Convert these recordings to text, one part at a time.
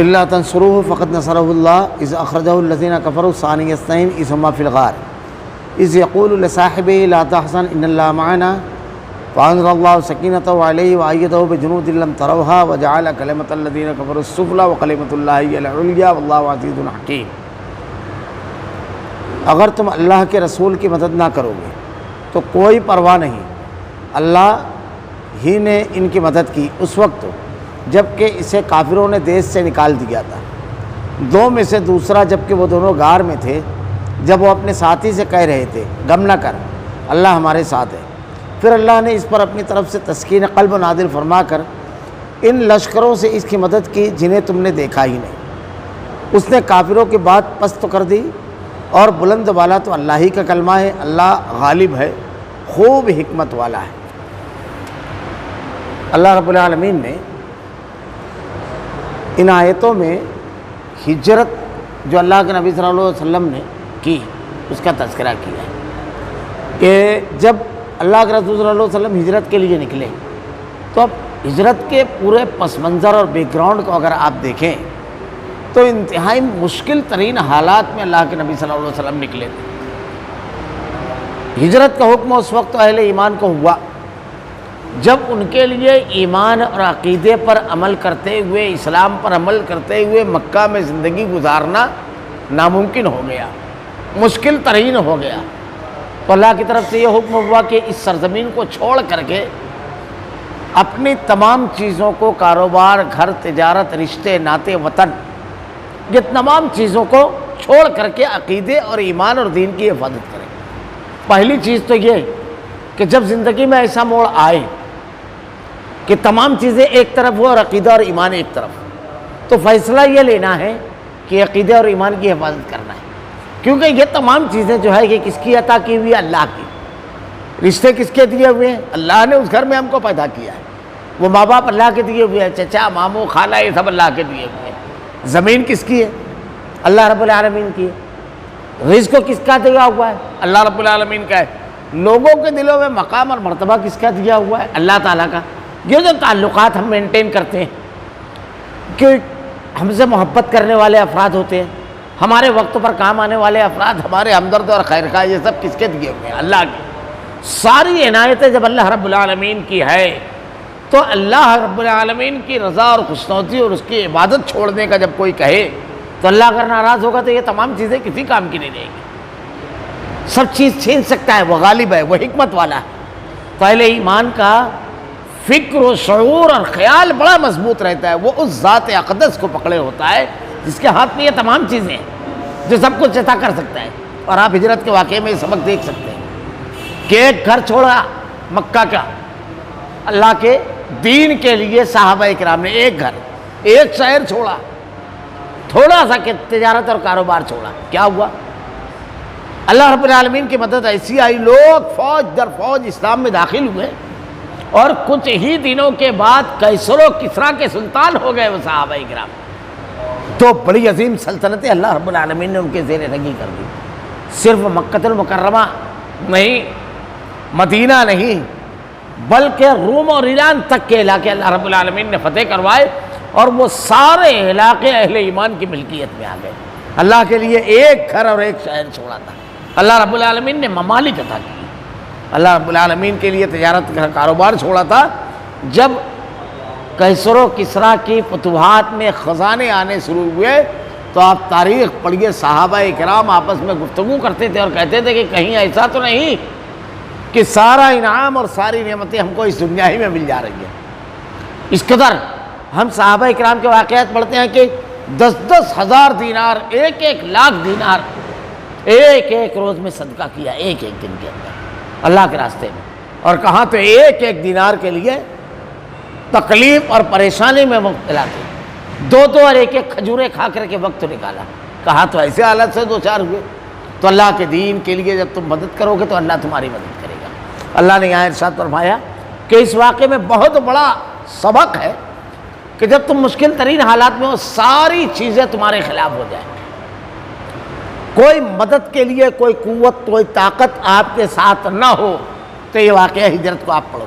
الا تنصروه فقد نصره الله اذ اخرجه الذين كفروا ثاني اثنين اذ هما في الغار اذ يقول لصاحبه لا تحزن ان الله معنا فانزل الله سكينته عليه وايده بجنود لم تروها وجعل كلمة الذين كفروا السفلى وكلمة الله هي العليا والله عزيز حكيم۔ اگر تم اللہ کے رسول کی مدد نہ کرو گے تو کوئی پرواہ نہیں، اللہ ہی نے ان کی مدد کی اس وقت جب کہ اسے کافروں نے دیش سے نکال دیا تھا، دو میں سے دوسرا جبکہ وہ دونوں غار میں تھے، جب وہ اپنے ساتھی سے کہہ رہے تھے غم نہ کر اللہ ہمارے ساتھ ہے، پھر اللہ نے اس پر اپنی طرف سے تسکین قلب نازل فرما کر ان لشکروں سے اس کی مدد کی جنہیں تم نے دیکھا ہی نہیں۔ اس نے کافروں کی بات پست کر دی اور بلند والا تو اللہ ہی کا کلمہ ہے، اللہ غالب ہے، خوب حکمت والا ہے۔ اللہ رب العالمین نے ان آیتوں میں ہجرت جو اللہ کے نبی صلی اللہ علیہ وسلم نے کی اس کا تذکرہ کیا ہے کہ جب اللہ کے رسول صلی اللہ علیہ وسلم ہجرت کے لیے نکلے تو اب ہجرت کے پورے پس منظر اور بیک گراؤنڈ کو اگر آپ دیکھیں تو انتہائی مشکل ترین حالات میں اللہ کے نبی صلی اللہ علیہ وسلم نکلے تھے۔ ہجرت کا حکم اس وقت اہل ایمان کو ہوا جب ان کے لیے ایمان اور عقیدے پر عمل کرتے ہوئے، اسلام پر عمل کرتے ہوئے مکہ میں زندگی گزارنا ناممکن ہو گیا، مشکل ترین ہو گیا، تو اللہ کی طرف سے یہ حکم ہوا کہ اس سرزمین کو چھوڑ کر کے اپنی تمام چیزوں کو، کاروبار، گھر، تجارت، رشتے، ناتے، وطن، یہ تمام چیزوں کو چھوڑ کر کے عقیدے اور ایمان اور دین کی حفاظت کریں۔ پہلی چیز تو یہ کہ جب زندگی میں ایسا موڑ آئے کہ تمام چیزیں ایک طرف ہو اور عقیدہ اور ایمان ایک طرف، تو فیصلہ یہ لینا ہے کہ عقیدے اور ایمان کی حفاظت کرنا ہے، کیونکہ یہ تمام چیزیں جو ہے یہ کس کی عطا کی ہوئی ہے؟ اللہ کی۔ رشتے کس کے دیے ہوئے ہیں؟ اللہ نے اس گھر میں ہم کو پیدا کیا ہے، وہ ماں باپ اللہ کے دیے ہوئے ہیں، چچا، ماموں، خالہ، یہ سب اللہ کے دیے ہوئے ہیں۔ زمین کس کی ہے؟ اللہ رب العالمین کی ہے۔ رزق کس کا دیا ہوا ہے؟ اللہ رب العالمین کا ہے۔ لوگوں کے دلوں میں مقام اور مرتبہ کس کا دیا ہوا ہے؟ اللہ تعالیٰ کا۔ یہ جو تعلقات ہم مینٹین کرتے ہیں کہ ہم سے محبت کرنے والے افراد ہوتے ہیں، ہمارے وقت پر کام آنے والے افراد، ہمارے ہمدرد اور خیر خواہ، یہ سب کس کے دیے ہوئے ہیں؟ اللہ کے۔ ساری عنایتیں جب اللہ رب العالمین کی ہے تو اللہ رب العالمین کی رضا اور خوشنودی اور اس کی عبادت چھوڑنے کا جب کوئی کہے تو اللہ اگر ناراض ہوگا تو یہ تمام چیزیں کسی کام کی نہیں رہیں گی۔ سب چیز چھین سکتا ہے، وہ غالب ہے، وہ حکمت والا ہے۔ تو اہل ایمان کا فکر و شعور اور خیال بڑا مضبوط رہتا ہے، وہ اس ذات اقدس کو پکڑے ہوتا ہے جس کے ہاتھ میں یہ تمام چیزیں ہیں، جو سب کچھ عطا کر سکتا ہے۔ اور آپ ہجرت کے واقعے میں یہ سبق دیکھ سکتے ہیں کہ ایک گھر چھوڑا مکہ کا اللہ کے دین کے لیے، صحابہ کرام نے ایک گھر، ایک شہر چھوڑا، تھوڑا سا کہ تجارت اور کاروبار چھوڑا، کیا ہوا؟ اللہ رب العالمین کی مدد ایسی آئی، لوگ فوج در فوج اسلام میں داخل ہوئے اور کچھ ہی دنوں کے بعد قیصر و کسریٰ کے سلطان ہو گئے وہ صحابہ کرام۔ تو بڑی عظیم سلطنتیں اللہ رب العالمین نے ان کے زیر رگی کر دی۔ صرف مکہ المکرمہ نہیں، مدینہ نہیں، بلکہ روم اور ایران تک کے علاقے اللہ رب العالمین نے فتح کروائے اور وہ سارے علاقے اہل ایمان کی ملکیت میں آ گئے۔ اللہ کے لیے ایک گھر اور ایک شہر چھوڑا تھا۔ اللہ رب العالمین نے ممالک عطا کی۔ اللہ رب العالمین کے لیے تجارت کا کاروبار چھوڑا تھا۔ جب قیصر و کسریٰ کی فتوحات میں خزانے آنے شروع ہوئے تو آپ تاریخ پڑھیے، صحابہ کرام آپس میں گفتگو کرتے تھے اور کہتے تھے کہ کہیں ایسا تو نہیں کہ سارا انعام اور ساری نعمتیں ہم کو اس دنیا ہی میں مل جا رہی ہیں۔ اس قدر ہم صحابہ کرام کے واقعات پڑھتے ہیں کہ 10-10 ہزار دینار، 1-1 لاکھ دینار ایک ایک روز میں صدقہ کیا، ایک ایک دن کے اندر اللہ کے راستے میں، اور کہاں تو ایک ایک دینار کے لیے تکلیف اور پریشانی میں مبتلا تھے، 2-2 اور 1-1 کھجوریں کھا کر کے وقت نکالا، کہاں تو ایسے حالت سے 2-4 ہوئے۔ تو اللہ کے دین کے لیے جب تم مدد کرو گے تو اللہ تمہاری مدد کرے گا۔ اللہ نے یہاں ارشاد فرمایا کہ اس واقعے میں بہت بڑا سبق ہے کہ جب تم مشکل ترین حالات میں ہو، ساری چیزیں تمہارے خلاف ہو جائیں، کوئی مدد کے لیے کوئی قوت، کوئی طاقت آپ کے ساتھ نہ ہو، تو یہ واقعہ ہجرت کو آپ پڑھو۔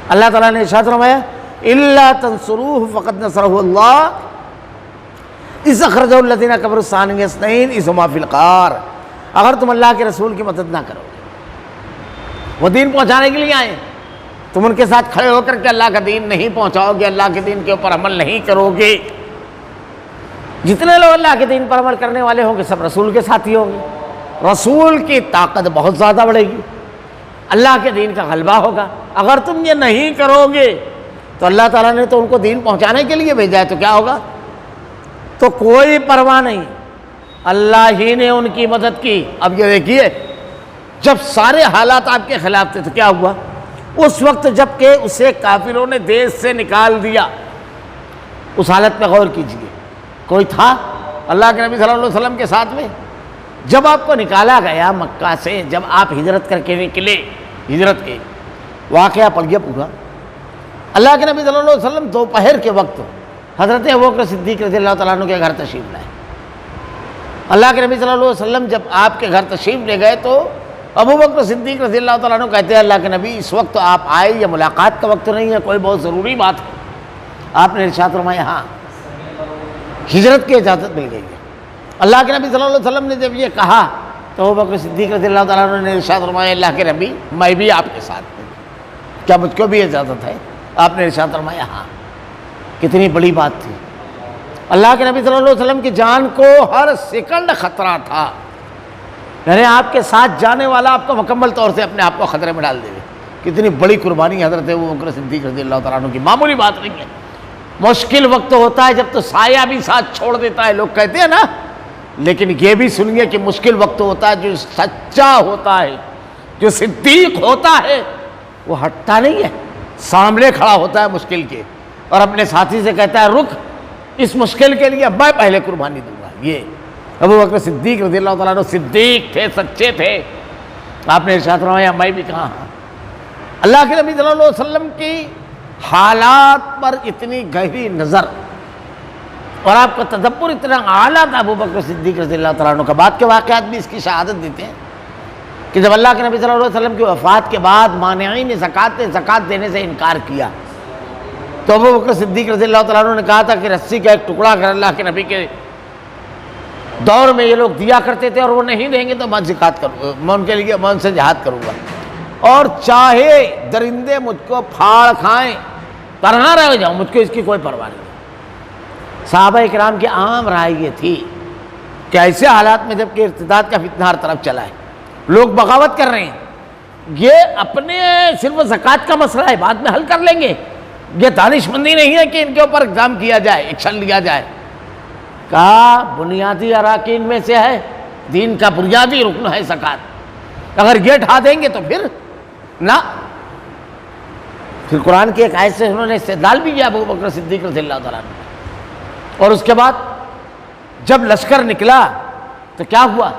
اللہ تعالیٰ نے ارشاد فرمایا الا تنصروه فقد نصره اللہ اِذْ أَخْرَجَهُ الَّذِينَ كَفَرُوا ثَانِيَ اثْنَيْنِ إِذْ هُمَا فِي الْغَارِ، اگر تم اللہ کے رسول کی مدد نہ کرو گے، وہ دین پہنچانے کے لیے آئے، تم ان کے ساتھ کھڑے ہو کر کے اللہ کا دین نہیں پہنچاؤ گے، اللہ کے دین کے اوپر عمل نہیں کرو گے، جتنے لوگ اللہ کے دین پر عمل کرنے والے ہوں گے سب رسول کے ساتھی ہوں گے، رسول کی طاقت بہت زیادہ بڑھے گی، اللہ کے دین کا غلبہ ہوگا۔ اگر تم یہ نہیں کرو گے تو اللہ تعالیٰ نے تو ان کو دین پہنچانے کے لیے بھیجا ہے، تو کیا ہوگا؟ تو کوئی پرواہ نہیں، اللہ ہی نے ان کی مدد کی۔ اب یہ دیکھیے، جب سارے حالات آپ کے خلاف تھے تو کیا ہوا؟ اس وقت جب کہ اسے کافروں نے دیش سے نکال دیا، اس حالت پہ غور کیجیے، کوئی تھا اللہ کے نبی صلی اللہ علیہ وسلم کے ساتھ میں؟ جب آپ کو نکالا گیا مکہ سے، جب آپ ہجرت کر کے نکلے، ہجرت کے واقعہ پڑ گیا پورا۔ اللہ کے نبی صلی اللہ علیہ وسلم دوپہر کے وقت حضرت ابوبکر صدیق رضی اللہ تعالیٰ عنہ کے گھر تشریف لائے۔ اللہ کے نبی صلی اللہ علیہ وسلم جب آپ کے گھر تشریف لے گئے تو ابوبکر صدیق رضی اللہ تعالیٰ عنہ کہتے ہیں اللہ کے نبی اس وقت آپ آئے، یہ ملاقات کا وقت نہیں ہے، کوئی بہت ضروری بات ہے۔ آپ نے ارشاد فرمایا ہاں، ہجرت کی اجازت مل گئی ہے۔ اللہ کے نبی صلی اللہ علیہ وسلم نے جب یہ کہا تو ابوبکر صدیق رضی اللہ تعالیٰ عنہ نے ارشاد فرمایا اللہ کے نبی میں بھی آپ کے ساتھ ہوں، کیا مجھ کو بھی اجازت ہے؟ آپ نے ارشاد فرمایا ہاں۔ کتنی بڑی بات تھی، اللہ کے نبی صلی اللہ علیہ وسلم کی جان کو ہر سیکنڈ خطرہ تھا، یعنی آپ کے ساتھ جانے والا آپ کو مکمل طور سے اپنے آپ کو خطرے میں ڈال دے گا۔ کتنی بڑی قربانی حضرت ابوبکر صدیق رضی اللہ تعالیٰ عنہ کی، معمولی بات نہیں ہے۔ مشکل وقت ہوتا ہے جب تو سایہ بھی ساتھ چھوڑ دیتا ہے، لوگ کہتے ہیں نا، لیکن یہ بھی سنیے کہ مشکل وقت ہوتا ہے، جو سچا ہوتا ہے، جو صدیق ہوتا ہے وہ ہٹتا نہیں ہے، سامنے کھڑا ہوتا ہے مشکل کے، اور اپنے ساتھی سے کہتا ہے رک، اس مشکل کے لیے میں پہلے قربانی دوں گا۔ یہ ابوبکر صدیق رضی اللہ تعالیٰ عنہ صدیق تھے، سچے تھے۔ آپ نے ارشاد فرمایا میں بھی کہاں ہاں۔ اللہ کے نبی صلی اللہ علیہ وسلم کی حالات پر اتنی گہری نظر اور آپ کا تدبر اتنا اعلیٰ تھا ابوبکر صدیق رضی اللہ تعالیٰ عنہ کا، بعد کے واقعات بھی اس کی شہادت دیتے ہیں کہ جب اللہ کے نبی صلی اللہ علیہ وسلم کی وفات کے بعد مانعین زکوٰۃ دینے سے انکار کیا تو ابوبکر صدیق رضی اللہ تعالیٰ عنہ نے کہا تھا کہ رسی کا ایک ٹکڑا اگر اللہ کے نبی کے دور میں یہ لوگ دیا کرتے تھے اور وہ نہیں دیں گے تو میں زکوٰۃ کروں گا، میں ان کے لیے میں ان سے جہاد کروں گا، اور چاہے درندے مجھ کو پھاڑ کھائیں، تنہا رہ جاؤں، مجھ کو اس کی کوئی پرواہ نہیں۔ صحابہ اکرام کی عام رائے یہ تھی کہ ایسے حالات میں جب کہ ارتداد کا فتنہ ہر طرف چلا ہے، لوگ بغاوت کر رہے ہیں، یہ اپنے صرف زکوٰۃ کا مسئلہ ہے بعد میں حل کر لیں گے، یہ دانش مندی نہیں ہے کہ ان کے اوپر اقدام کیا جائے، ایکشن لیا جائے۔ کہا بنیادی اراکین میں سے ہے، دین کا بنیادی رکن ہے زکوٰۃ، اگر یہ ڈھا دیں گے تو پھر نہ۔ پھر قرآن کی ایک آیت سے انہوں نے استدلال بھی کیا ابوبکر صدیق رضی اللہ تعالیٰ عنہ، اور اس کے بعد جب لشکر نکلا تو کیا ہوا؟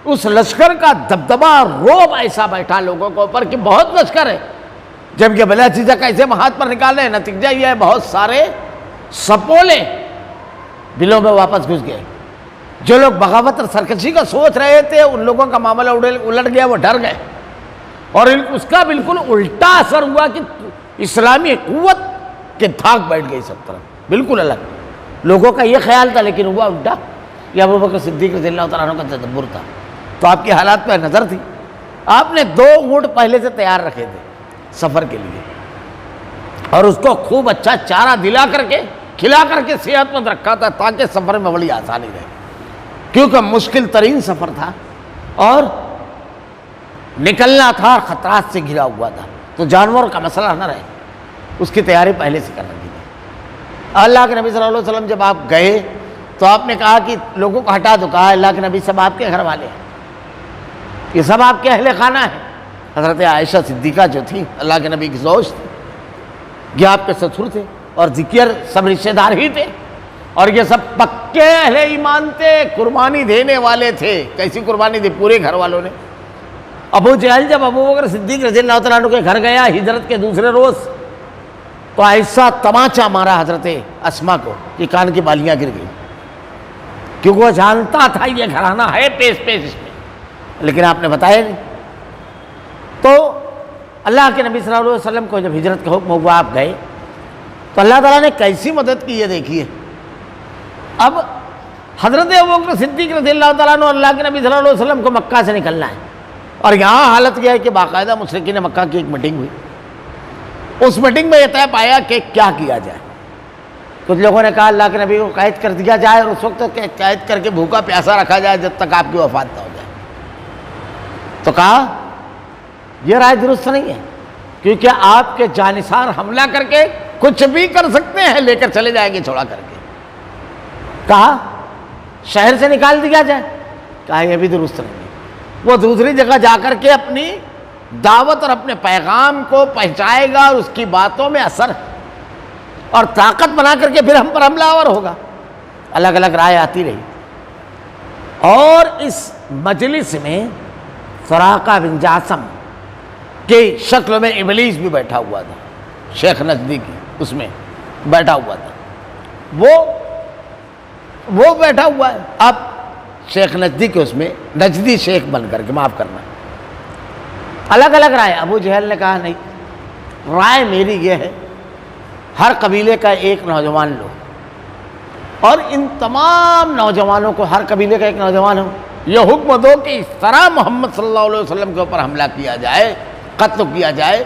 اس لشکر کا دبدبا روب ایسا بیٹھا لوگوں کو اوپر کہ بہت لشکر ہے، جب کہ بلا چیزہ کیسے ہاتھ پر نکالے، نتیجہ یہ ہے بہت سارے سپولے بلوں میں واپس گھس گئے۔ جو لوگ بغاوت اور سرکشی کا سوچ رہے تھے ان لوگوں کا معاملہ الٹ گیا، وہ ڈر گئے، اور اس کا بالکل الٹا اثر ہوا کہ اسلامی قوت کے دھاک بیٹھ گئی سب طرف، بالکل الگ۔ لوگوں کا یہ خیال تھا لیکن ہوا الٹا۔ یہ ابوبکر صدیق رضی اللہ تعالیٰ عنہ کا تدبر تھا۔ تو آپ کی حالات پہ نظر تھی، آپ نے 2 اونٹ پہلے سے تیار رکھے تھے سفر کے لیے، اور اس کو خوب اچھا چارہ دلا کر کے کھلا کر کے صحت مند رکھا تھا تاکہ سفر میں بڑی آسانی رہے، کیونکہ مشکل ترین سفر تھا اور نکلنا تھا، خطرات سے گھرا ہوا تھا، تو جانوروں کا مسئلہ نہ رہے، اس کی تیاری پہلے سے کر رکھی تھی۔ اللہ کے نبی صلی اللہ علیہ وسلم جب آپ گئے تو آپ نے کہا کہ لوگوں کو ہٹا دو، کہا اللہ کے نبی سب آپ کے گھر والے ہیں، یہ سب آپ کے اہل خانہ ہیں۔ حضرت عائشہ صدیقہ جو تھی اللہ کے نبی کی زوج تھی، یہ آپ کے سسر تھے، اور ذکر سب رشتے دار ہی تھے، اور یہ سب پکے اہل ایمان تھے، قربانی دینے والے تھے۔ کیسی قربانی دی؟ پورے گھر والوں نے۔ ابو جہل جب ابوبکر صدیق رضی اللہ تعالیٰ عنہ کے گھر گیا ہجرت کے دوسرے روز تو ایسا تماچا مارا حضرت اسما کو کہ کان کی بالیاں گر گئی، کیونکہ وہ جانتا تھا یہ گھرانہ ہے پیش پیش اس میں، لیکن آپ نے بتایا نہیں۔ تو اللہ کے نبی صلی اللہ علیہ وسلم کو جب ہجرت کا حکم ہوا آپ گئے تو اللہ تعالیٰ نے کیسی مدد کی یہ دیکھیے۔ اب حضرت ابوبکر صدیق رضی اللہ تعالیٰ عنہ اللہ کے نبی صلی اللہ علیہ وسلم کو مکہ سے نکلنا ہے، اور یہاں حالت یہ ہے کہ باقاعدہ مشرکین مکہ کی ایک میٹنگ ہوئی. اس میٹنگ میں یہ طے پایا کہ کیا کیا جائے. کچھ لوگوں نے کہا اللہ کے نبی کو قید کر دیا جائے اور اس وقت قید کر کے بھوکا پیاسا رکھا جائے جب تک آپ کی وفات نہ ہو جائے. تو کہا یہ رائے درست نہیں ہے، کیونکہ آپ کے جانثار حملہ کر کے کچھ بھی کر سکتے ہیں، لے کر چلے جائیں گے چھوڑا کر کے. کہا شہر سے نکال دیا جائے. کہا یہ بھی درست نہیں ہے. وہ دوسری جگہ جا کر کے اپنی دعوت اور اپنے پیغام کو پہنچائے گا اور اس کی باتوں میں اثر اور طاقت بنا کر کے پھر ہم پر حملہ آور ہوگا. الگ الگ رائے آتی رہی. اور اس مجلس میں سراقہ بن جاسم کی شکل میں ابلیس بھی بیٹھا ہوا تھا. شیخ نجدی کی اس میں بیٹھا ہوا تھا. وہ بیٹھا ہوا ہے. اب شیخ نجدی کے اس میں نجدی شیخ بن کر کے، معاف کرنا، الگ الگ رائے. ابو جہل نے کہا نہیں، رائے میری یہ ہے ہر قبیلے کا ایک نوجوان لو اور ان تمام نوجوانوں کو، ہر قبیلے کا ایک نوجوان ہو، یہ حکم دو کہ اس طرح محمد صلی اللہ علیہ وسلم کے اوپر حملہ کیا جائے، قتل کیا جائے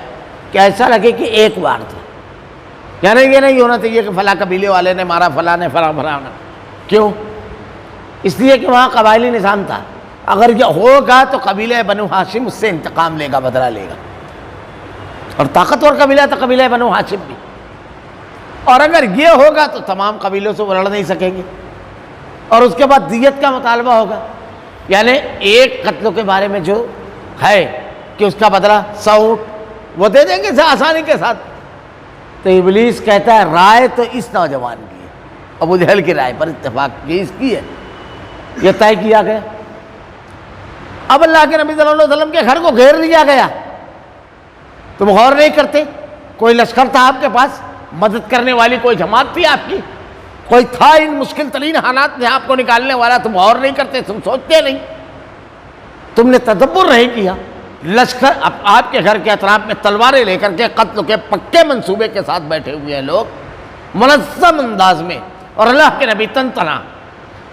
کہ ایسا لگے کہ ایک بار تھا. یعنی یہ نہیں ہونا چاہیے کہ فلاں قبیلے والے نے مارا، فلاں نے فلاں. کیوں؟ اس لیے کہ وہاں قبائلی نظام تھا. اگر یہ ہوگا تو قبیلہ بنو ہاشم اس سے انتقام لے گا، بدلہ لے گا، اور طاقتور قبیلہ تھا قبیلہ بنو ہاشم بھی. اور اگر یہ ہوگا تو تمام قبیلوں سے وہ لڑ نہیں سکیں گے، اور اس کے بعد دیت کا مطالبہ ہوگا. یعنی ایک قتل کے بارے میں جو ہے کہ اس کا بدلہ 100 اونٹ وہ دے دیں گے آسانی کے ساتھ. تو ابلیس کہتا ہے رائے تو اس نوجوان کی ہے. ابو جہل کی رائے پر اتفاق کی اس کی ہے، یہ طے کیا گیا. اب اللہ کے نبی صلی اللہ علیہ وسلم کے گھر کو گھیر لیا گیا. تم غور نہیں کرتے؟ کوئی لشکر تھا آپ کے پاس، مدد کرنے والی کوئی جماعت تھی آپ کی، کوئی تھا ان مشکل ترین حالات میں آپ کو نکالنے والا. تم غور نہیں کرتے، تم سوچتے نہیں، تم نے تدبر نہیں کیا. لشکر آپ کے گھر کے اطراف میں تلواریں لے کر کے قتل کے پکے منصوبے کے ساتھ بیٹھے ہوئے ہیں لوگ، منظم انداز میں، اور اللہ کے نبی تن تنا.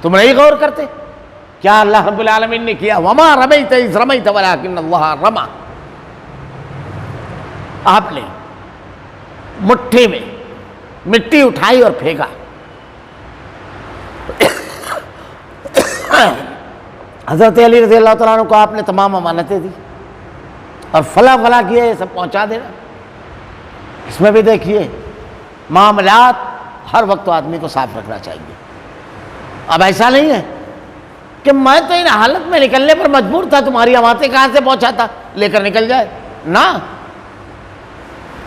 تم نہیں غور کرتے کیا اللہ رب العالمین نے کیا؟ وما رمیت اذ رمیت ولکن اللہ رمی. آپ نے مٹھی میں مٹی اٹھائی اور پھینکا. حضرت علی رضی اللہ تعالیٰ عنہ کو آپ نے تمام امانتیں دی اور فلاں کیے، یہ سب پہنچا دینا. اس میں بھی دیکھیے معاملات ہر وقت آدمی کو صاف رکھنا چاہیے. اب ایسا نہیں ہے کہ میں تو ان حالت میں نکلنے پر مجبور تھا، تمہاری امانتیں کہاں سے پہنچاتا، لے کر نکل جائے. نہ،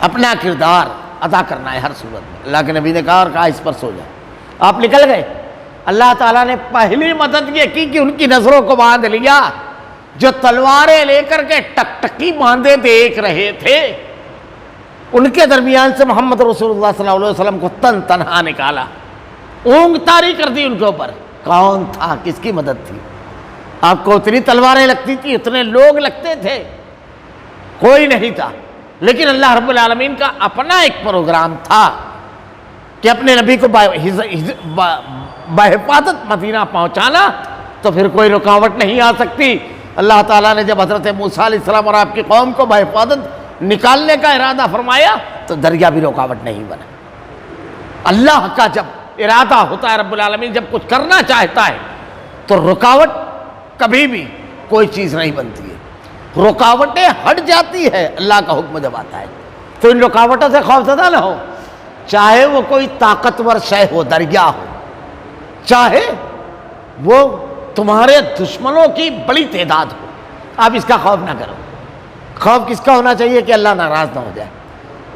اپنا کردار ادا کرنا ہے ہر صورت میں. اللہ کے نبی نے کہا اور کہا اس پر سو جائے. آپ نکل گئے. اللہ تعالیٰ نے پہلی مدد یہ کی کہ ان کی نظروں کو باندھ لیا. جو تلواریں لے کر کے ٹکٹکی باندھے دیکھ رہے تھے، ان کے درمیان سے محمد رسول اللہ صلی اللہ علیہ وسلم کو تنہا نکالا، اونگ طاری کر دی ان کے اوپر. کون تھا؟ کس کی مدد تھی؟ آپ کو اتنی تلواریں لگتی تھی، اتنے لوگ لگتے تھے؟ کوئی نہیں تھا. لیکن اللہ رب العالمین کا اپنا ایک پروگرام تھا کہ اپنے نبی کو بحفاظت مدینہ پہنچانا، تو پھر کوئی رکاوٹ نہیں آ سکتی. اللہ تعالیٰ نے جب حضرت موسیٰ علیہ السلام اور آپ کی قوم کو بحفاظت نکالنے کا ارادہ فرمایا تو دریا بھی رکاوٹ نہیں بنا. اللہ کا جب ارادہ ہوتا ہے، رب العالمین جب کچھ کرنا چاہتا ہے تو رکاوٹ کبھی بھی کوئی چیز نہیں بنتی ہے. رکاوٹیں ہٹ جاتی ہے اللہ کا حکم جب آتا ہے. تو ان رکاوٹوں سے خوفزدہ نہ ہو، چاہے وہ کوئی طاقتور شے ہو، دریا ہو، چاہے وہ تمہارے دشمنوں کی بڑی تعداد ہو. آپ اس کا خوف نہ کرو. خوف کس کا ہونا چاہیے؟ کہ اللہ ناراض نہ ہو جائے.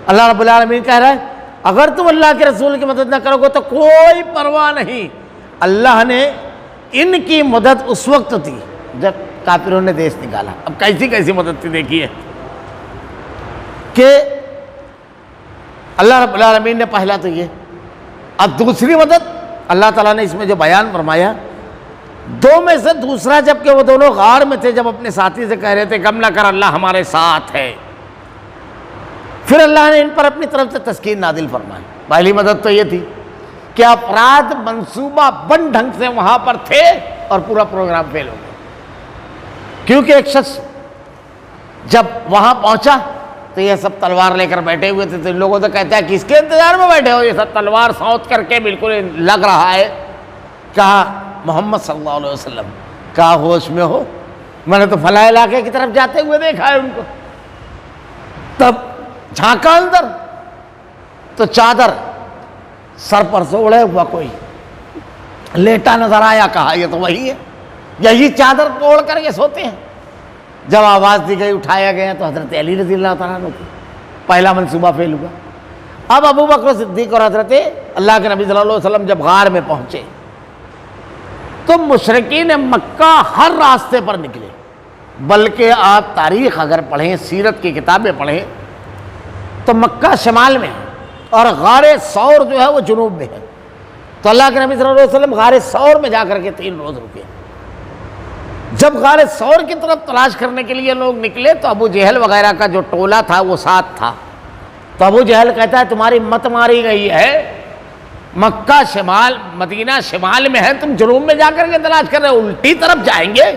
اللہ رب العالمین کہہ رہا ہے اگر تم اللہ کے رسول کی مدد نہ کرو گے تو کوئی پرواہ نہیں. اللہ نے ان کی مدد اس وقت دی جب کافروں نے دیش نکالا. اب کیسی مدد تھی دیکھیے کہ اللہ رب العالمین نے پہلا تو یہ. اب دوسری مدد اللہ تعالیٰ نے اس میں جو بیان فرمایا، دو میں سے دوسرا، جب کہ وہ دونوں غار میں تھے، جب اپنے ساتھی سے کہہ رہے تھے غم نہ کر اللہ ہمارے ساتھ ہے، پھر اللہ نے ان پر اپنی طرف سے تسکین نازل فرمائی. پہلی مدد تو یہ تھی کہ افراد منصوبہ بند ڈھنگ سے وہاں پر تھے اور پورا پروگرام فیل ہو گیا. کیونکہ ایک شخص جب وہاں پہنچا تو یہ سب تلوار لے کر بیٹھے ہوئے تھے. تو ان لوگوں سے کہتا ہے کس کے انتظار میں بیٹھے ہو؟ یہ سب تلوار سونت کر کے بالکل لگ رہا ہے. کہا محمد صلی اللہ علیہ وسلم. کہا ہوش میں ہو؟ میں نے تو فلاں علاقے کی طرف جاتے ہوئے دیکھا ہے ان کو. تب جھانکا اندر تو چادر سر پر سے اڑے ہوا کوئی لیٹا نظر آیا. کہا یہ تو وہی ہے، یہی چادر اوڑھ کر کے سوتے ہیں. جب آواز دی گئی اٹھایا گیا تو حضرت علی رضی اللہ تعالیٰ عنہ کو پہلا منصوبہ فیل ہوا. اب ابو بکر صدیق اور حضرت اللہ کے نبی صلی اللہ علیہ وسلم جب غار میں پہنچے تو مشرکین مکہ ہر راستے پر نکلے. بلکہ آپ تاریخ اگر پڑھیں، سیرت کی کتابیں پڑھیں تو مکہ شمال میں ہے اور غار ثور جو ہے وہ جنوب میں ہے. تو اللہ کے نبی صلی اللہ علیہ وسلم غار ثور میں جا کر کے 3 روز رکے. جب غار ثور کی طرف تلاش کرنے کے لیے لوگ نکلے تو ابو جہل وغیرہ کا جو ٹولہ تھا وہ ساتھ تھا. تو ابو جہل کہتا ہے تمہاری مت ماری گئی ہے، مکہ شمال، مدینہ شمال میں ہے، تم جنوب میں جا کر کے تلاش کر رہے ہو، الٹی طرف جائیں گے.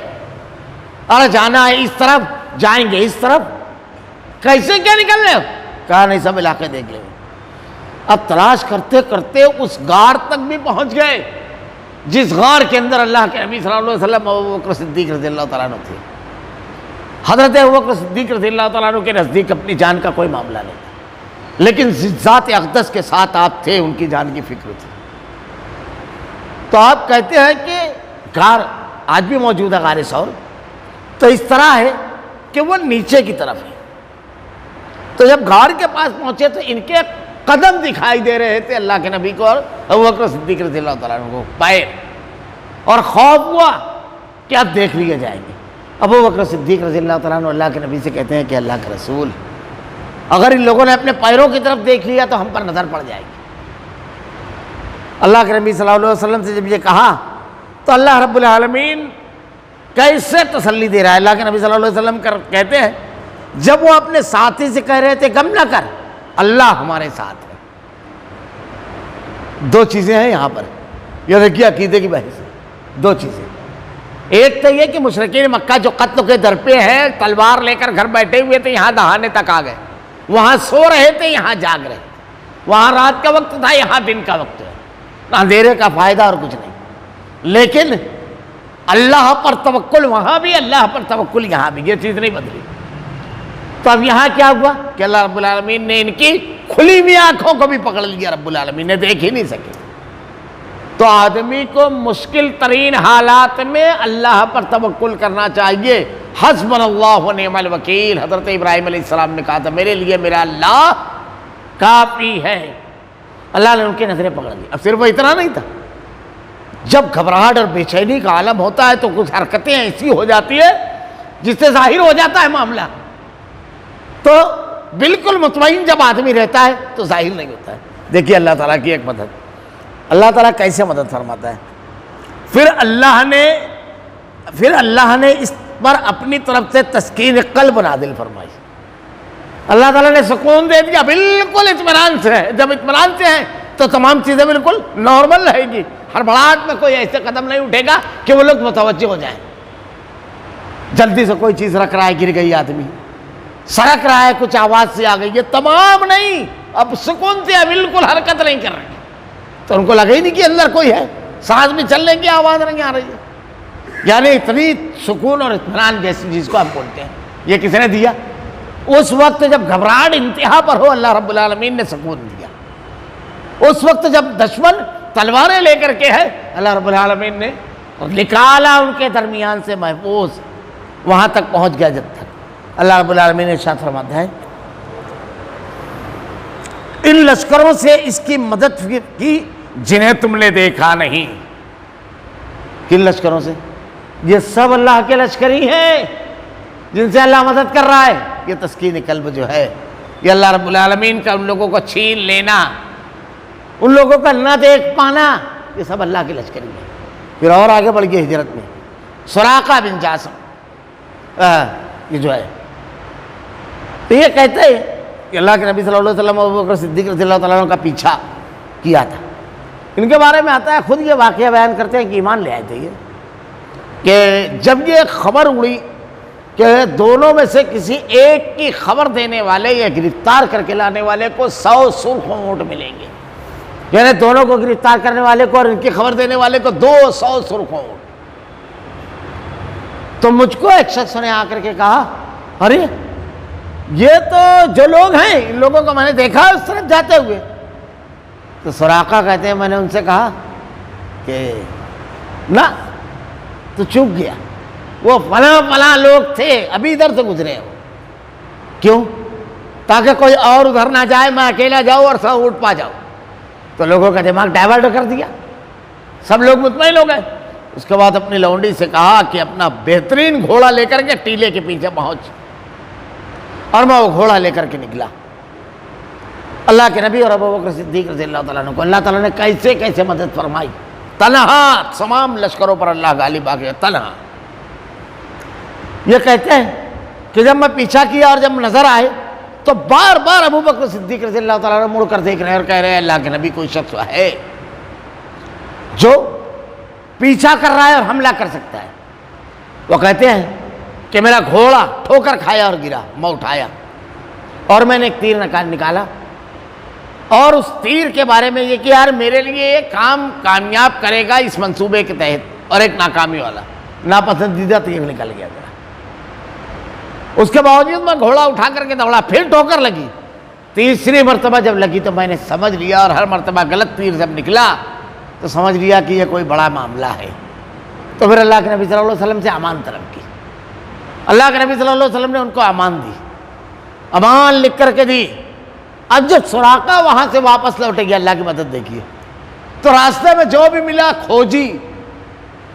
اور جانا ہے اس طرف، جائیں گے اس طرف، کیسے کیا نکل رہے ہو؟ کہا نہیں سب علاقے دیکھ لیں. اب تلاش کرتے کرتے اس غار تک بھی پہنچ گئے جس غار کے اندر اللہ کے نبی صلی اللہ علیہ وسلم ابو بکر صدیق رضی اللہ تعالیٰ عنہ تھے. حضرت ابو بکر صدیق رضی اللہ تعالیٰ عنہ کے نزدیک اپنی جان کا کوئی معاملہ نہیں تھا، لیکن ذات اقدس کے ساتھ آپ تھے، ان کی جان کی فکر تھی. تو آپ کہتے ہیں کہ غار آج بھی موجود ہے، غار ثور. تو اس طرح ہے کہ وہ نیچے کی طرف ہے. تو جب غار کے پاس پہنچے تو ان کے قدم دکھائی دے رہے تھے اللہ کے نبی کو اور ابو بکر صدیق رضی اللہ تعالیٰ عنہ کو پائے، اور خوف ہوا کہ اب دیکھ لیے جائیں گے. ابو بکر صدیق رضی اللہ تعالیٰ عنہ اللہ کے نبی سے کہتے ہیں کہ اللہ کے رسول، اگر ان لوگوں نے اپنے پیروں کی طرف دیکھ لیا تو ہم پر نظر پڑ جائے گی. اللہ کے نبی صلی اللہ علیہ وسلم سے جب یہ کہا تو اللہ رب العالمین کیسے تسلی دے رہا ہے. اللہ کے نبی صلی اللہ علیہ وسلم کہتے ہیں جب وہ اپنے ساتھی سے کہہ رہے تھے غم نہ کر، اللہ ہمارے ساتھ ہے. 2 چیزیں ہیں یہاں پر، یہ دیکھیے عقیدے کی بحث ہے. 2 چیزیں، ایک تو یہ کہ مشرکین مکہ جو قتل کے در پہ ہیں، تلوار لے کر گھر بیٹھے ہوئے تھے، یہاں دہانے تک آ گئے. وہاں سو رہے تھے، یہاں جاگ رہے تھے. وہاں رات کا وقت تھا، یہاں دن کا وقت ہے. اندھیرے کا فائدہ اور کچھ نہیں. لیکن اللہ پر توکل وہاں بھی، اللہ پر توکل یہاں بھی، یہ چیز نہیں بدلی. تو اب یہاں کیا ہوا کہ اللہ رب العالمین نے ان کی کھلی ہوئی آنکھوں کو بھی پکڑ لیا. رب العالمین نے دیکھ ہی نہیں سکے. تو آدمی کو مشکل ترین حالات میں اللہ پر توکل کرنا چاہیے. حسبنا اللہ و نعم الوکیل. حضرت ابراہیم علیہ السلام نے کہا تھا میرے لیے میرا اللہ کافی ہے. اللہ نے ان کی نظریں پکڑ لی. اب صرف اتنا نہیں تھا، جب گھبراہٹ اور بے چینی کا عالم ہوتا ہے تو کچھ حرکتیں ایسی ہو جاتی ہے جس سے ظاہر ہو جاتا ہے معاملہ. تو بالکل مطمئن جب آدمی رہتا ہے تو ظاہر نہیں ہوتا ہے. دیکھیے اللہ تعالیٰ کی ایک مدد، اللہ تعالیٰ کیسے مدد فرماتا ہے. پھر اللہ نے اس پر اپنی طرف سے تسکین قلب نازل فرمائی. اللہ تعالیٰ نے سکون دے دیا، بالکل اطمینان سے ہے. جب اطمینان سے ہیں تو تمام چیزیں بالکل نارمل رہے گی. ہڑبڑاہٹ میں کوئی ایسے قدم نہیں اٹھے گا کہ وہ لوگ متوجہ ہو جائیں. جلدی سے کوئی چیز رکھ رہا ہے، گر گئی، آدمی سڑک رہا ہے، کچھ آواز سے آ گئی، یہ تمام نہیں. اب سکون سے بالکل حرکت نہیں کر رہے تو ان کو لگا ہی نہیں کہ اندر کوئی ہے. سانس بھی چلنے کی آواز نہیں آ رہی ہے. یعنی اتنی سکون اور اطمینان جیسی چیز کو ہم بولتے ہیں، یہ کس نے دیا؟ اس وقت جب گھبراہٹ انتہا پر ہو اللہ رب العالمین نے سکون دیا. اس وقت جب دشمن تلواریں لے کر کے ہے اللہ رب العالمین نے نکالا ان کے درمیان سے محفوظ، وہاں تک پہنچ گیا. جب تک اللہ رب العالمین نے ارشاد فرماتا ہے ان لشکروں سے اس کی مدد کی جنہیں تم نے دیکھا نہیں. کن لشکروں سے؟ یہ سب اللہ کے لشکر ہی ہیں جن سے اللہ مدد کر رہا ہے. یہ تسکین قلب جو ہے، یہ اللہ رب العالمین کا ان لوگوں کو چھین لینا، ان لوگوں کا نہ دیکھ پانا، یہ سب اللہ کے لشکر ہی ہیں. پھر اور آگے بڑھ گئے ہجرت میں سراقہ بن جاسم یہ جو ہے، تو یہ کہتے ہیں کہ اللہ کے نبی صلی اللہ علیہ وسلم ابو بکر صدیق رضی اللہ تعالیٰ عنہ کا پیچھا کیا تھا. ان کے بارے میں آتا ہے، خود یہ واقعہ بیان کرتے ہیں کہ ایمان لے آئے تھے یہ، کہ جب یہ خبر اڑی کہ دونوں میں سے کسی ایک کی خبر دینے والے یا گرفتار کر کے لانے والے کو 100 سرخ اونٹ ملیں گے، یعنی دونوں کو گرفتار کرنے والے کو اور ان کی خبر دینے والے کو 200 سرخ اونٹ، تو مجھ کو ایک شخص نے آ کر کے کہا ارے یہ تو جو لوگ ہیں ان لوگوں کو میں نے دیکھا اس طرف جاتے ہوئے۔ تو سراقہ کہتے ہیں میں نے ان سے کہا کہ نہ، تو چپ گیا، وہ فلاں فلاں لوگ تھے ابھی ادھر سے گزرے ہیں۔ کیوں؟ تاکہ کوئی اور ادھر نہ جائے، میں اکیلا جاؤں اور سب اٹھ پا جاؤں۔ تو لوگوں کا دماغ ڈائیورٹ کر دیا، سب لوگ مطمئن ہو گئے۔ اس کے بعد اپنی لونڈی سے کہا کہ اپنا بہترین گھوڑا لے کر کے ٹیلے کے پیچھے پہنچ، اور میں وہ گھوڑا لے کر کے نکلا۔ اللہ کے نبی اور ابو بکر صدیق رضی اللہ تعالیٰ عنہ کو اللہ تعالیٰ نے کیسے کیسے مدد فرمائی، تنہا تمام لشکروں پر اللہ غالب آ گیا، تنہا۔ یہ کہتے ہیں کہ جب میں پیچھا کیا اور جب نظر آئے تو بار بار ابو بکر صدیق رضی اللہ تعالیٰ عنہ مڑ کر دیکھ رہے ہیں اور کہہ رہے ہیں اللہ کے نبی کوئی شخص ہے جو پیچھا کر رہا ہے اور حملہ کر سکتا ہے۔ وہ کہتے ہیں کہ میرا گھوڑا ٹھوکر کھایا اور گرا، میں اٹھایا اور میں نے ایک تیر نکالا اور اس تیر کے بارے میں یہ کہ یار میرے لیے یہ کام کامیاب کرے گا اس منصوبے کے تحت، اور ایک ناکامی والا ناپسندیدہ تیر نکل گیا میرا۔ اس کے باوجود میں گھوڑا اٹھا کر کے دوڑا، پھر ٹھوکر لگی، تیسری مرتبہ جب لگی تو میں نے سمجھ لیا، اور ہر مرتبہ غلط تیر جب نکلا تو سمجھ لیا کہ یہ کوئی بڑا معاملہ ہے۔ تو پھر اللہ کے نبی صلی اللہ علیہ وسلم سے امان طلب کی، اللہ کے نبی صلی اللہ علیہ وسلم نے ان کو امان دی، امان لکھ کر کے دی۔ اب جب سراقہ وہاں سے واپس لوٹے گیا، اللہ کی مدد دیکھیے، تو راستے میں جو بھی ملا کھوجی،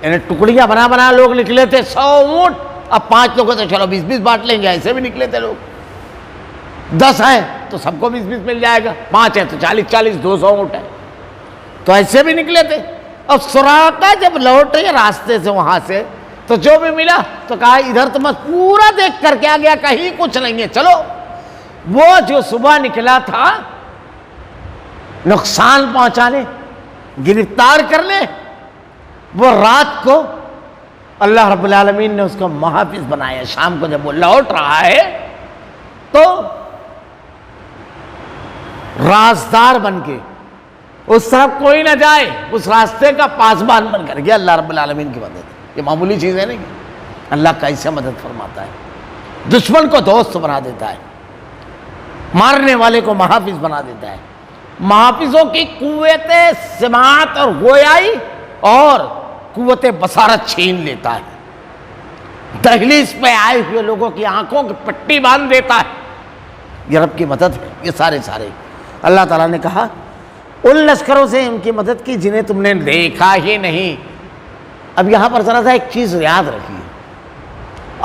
یعنی ٹکڑیاں بنا بنا لوگ نکلے تھے، 100 اونٹ، اب 5 لوگوں سے چلو 20-20 بانٹ لیں گے، ایسے بھی نکلے تھے لوگ، 10 ہیں تو سب کو 20-20 مل جائے گا، 5 ہیں تو 40-40، 200 اونٹ ہے، تو ایسے بھی نکلے تھے۔ اب سراقہ جب لوٹے راستے سے وہاں سے تو جو بھی ملا تو کہا ادھر تو میں پورا دیکھ کر کے آ گیا، کہیں کچھ نہیں ہے، چلو وہ جو صبح نکلا تھا نقصان پہنچانے، گرفتار کرنے، وہ رات کو اللہ رب العالمین نے اس کو محافظ بنایا۔ شام کو جب وہ لوٹ رہا ہے تو رازدار بن کے اس طرف کوئی نہ جائے، اس راستے کا پاسبان بن کر گیا۔ اللہ رب العالمین کی مدد، یہ معمولی چیز ہے نہیں، اللہ کیسے مدد فرماتا ہے، دشمن کو دوست بنا دیتا ہے، مارنے والے کو محافظ بنا دیتا ہے۔ محافظوں کی قوت سماعت اور گویائی اور قوت بصارت چھین لیتا ہے، دہلیز پہ آئے ہوئے لوگوں کی آنکھوں کی پٹی باندھ دیتا ہے، یہ رب کی مدد ہے۔ یہ سارے اللہ تعالیٰ نے کہا ان لشکروں سے ان کی مدد کی جنہیں تم نے دیکھا ہی نہیں۔ اب یہاں پر ذرا سا ایک چیز یاد رکھیے،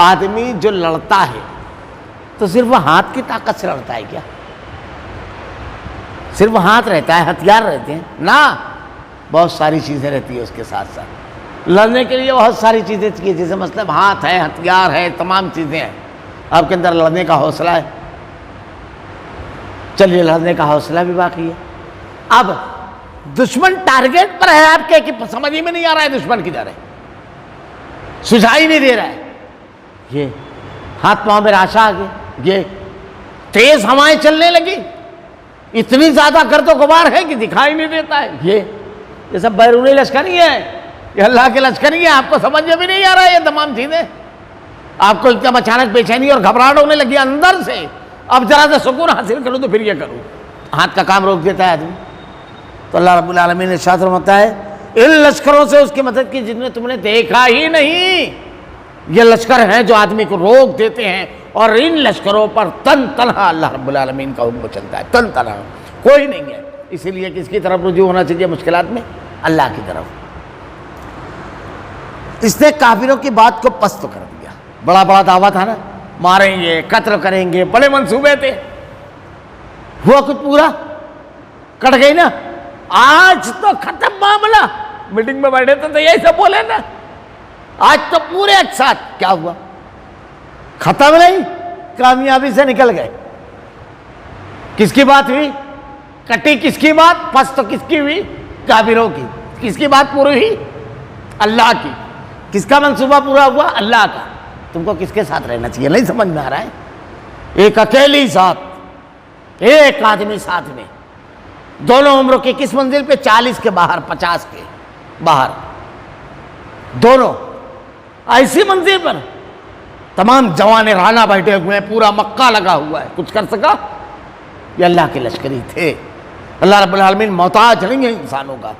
آدمی جو لڑتا ہے تو صرف ہاتھ کی طاقت سے لڑتا ہے کیا؟ صرف ہاتھ رہتا ہے، ہتھیار رہتے ہیں؟ نہ، بہت ساری چیزیں رہتی ہیں اس کے ساتھ ساتھ۔ لڑنے کے لیے بہت ساری چیزیں چاہیے، جیسے مطلب ہاتھ ہے، ہتھیار ہے، تمام چیزیں ہیں۔ آپ کے اندر لڑنے کا حوصلہ ہے، چلیے لڑنے کا حوصلہ بھی باقی ہے۔ اب دشمن ٹارگیٹ پر ہے آپ کے کہ سمجھ ہی میں نہیں آ رہا ہے دشمن کدھر ہے، سجھائی نہیں دے رہا ہے، یہ ہاتھ پاؤں میں راشا آ گئی، یہ تیز ہوائیں چلنے لگی، اتنی زیادہ گرد و غبار ہے کہ دکھائی نہیں دیتا ہے، یہ سب بیرونی لشکری ہے، یہ اللہ کے لشکری ہے، آپ کو سمجھ میں بھی نہیں آ رہا ہے یہ تمام چیزیں، آپ کو ایک دم اچانک بے چینی اور گھبراہٹ ہونے لگی اندر سے، اب ذرا سے سکون حاصل کروں تو پھر یہ کروں، ہاتھ کا کام روک دیتا ہے آدمی۔ تو اللہ رب العالمین نے ارشاد فرماتا ہے ان لشکروں سے اس کی مدد کی جنہیں تم نے دیکھا ہی نہیں۔ یہ لشکر ہیں جو آدمی کو روک دیتے ہیں، اور ان لشکروں پر تن تنہا اللہ رب العالمین کا حکم چلتا ہے، تن تنہا، کوئی نہیں ہے۔ اسی لیے کس کی طرف رجوع ہونا چاہیے مشکلات میں؟ اللہ کی طرف۔ اس نے کافروں کی بات کو پست کر دیا، بڑا بڑا دعویٰ تھا نا، ماریں گے، قتل کریں گے، بڑے منصوبے تھے، ہوا کچھ پورا کٹ گئی نا۔ آج تو ختم معاملہ، میٹنگ میں بیٹھے تو یہی سب بولے نا، آج تو پورے ایک ساتھ کیا ہوا، ختم نہیں، کامیابی سے نکل گئے۔ کس کی بات ہوئی؟ کٹی کس کی بات، پس تو کس کی ہوئی؟ کافروں کی. کس کی بات پوری ہوئی؟ اللہ کی. کس کا منصوبہ پورا ہوا؟ اللہ کا. تم کو کس کے ساتھ رہنا چاہیے؟ نہیں سمجھ میں آ رہا ہے؟ ایک اکیلی ذات، ایک آدمی ساتھ میں، دونوں عمروں کی کس منزل پہ؟ 40 کے باہر، 50 کے باہر، دونوں ایسی منزل پر. تمام جوان رانا بیٹھے ہوئے ہیں، پورا مکہ لگا ہوا ہے. کچھ کر سکا؟ یہ اللہ کے لشکری تھے. اللہ رب العالمین محتاج نہیں ہے انسانوں کا.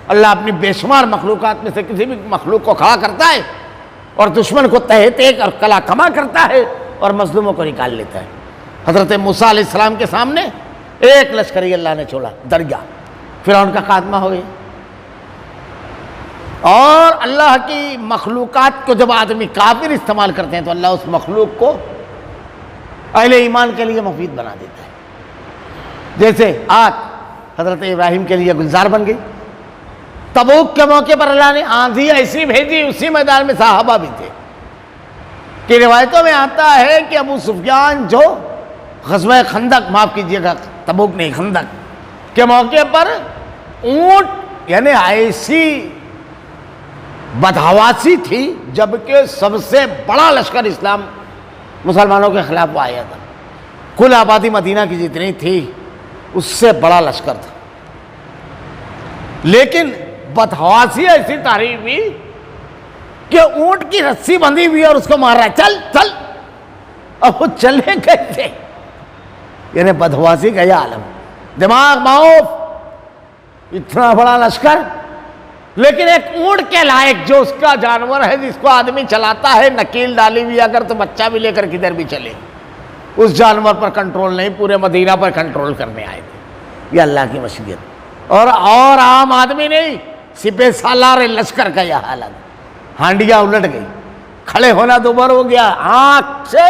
اللہ اپنی بے شمار مخلوقات میں سے کسی بھی مخلوق کو کھڑا کرتا ہے اور دشمن کو تہ تیک اور کلا کما کرتا ہے اور مظلوموں کو نکال لیتا ہے. حضرت موسیٰ علیہ السلام کے سامنے ایک لشکری اللہ نے چھوڑا، دریا فرعون کا خاتمہ ہو گیا. اور اللہ کی مخلوقات کو جب آدمی کافر استعمال کرتے ہیں تو اللہ اس مخلوق کو اہل ایمان کے لیے مفید بنا دیتا ہے. جیسے آگ حضرت ابراہیم کے لیے گلزار بن گئی. تبوک کے موقع پر اللہ نے آندھی ایسی بھیجی، اسی میدان میں صحابہ بھی تھے کہ روایتوں میں آتا ہے کہ ابو سفیان جو غزوہ خندق، معاف کیجیے گا تبوک نہیں خندق کے موقع پر اونٹ یعنی ایسی بدحواسی تھی جبکہ سب سے بڑا لشکر اسلام مسلمانوں کے خلاف وہ آیا تھا. کل آبادی مدینہ کی جتنی تھی اس سے بڑا لشکر تھا، لیکن بدحواسی ایسی تعریف ہوئی کہ اونٹ کی رسی بندھی ہوئی اور اس کو مار رہا ہے، چل چل. اب وہ چلے کیسے؟ یعنی بدحواسی کا یہ عالم، دماغ معاف، اتنا بڑا لشکر لیکن ایک اونٹ کے لائق جو اس کا جانور ہے جس کو آدمی چلاتا ہے، نکیل ڈالی ہوئی اگر تو بچہ بھی لے کر کدھر بھی چلے، اس جانور پر کنٹرول نہیں، پورے مدینہ پر کنٹرول کرنے آئے تھے. یہ اللہ کی مشیت. اور عام آدمی نہیں، سپہ سالار لشکر کا یہ حالت. ہانڈیاں الٹ گئی، کھڑے ہونا دوبر ہو گیا، آنکھ سے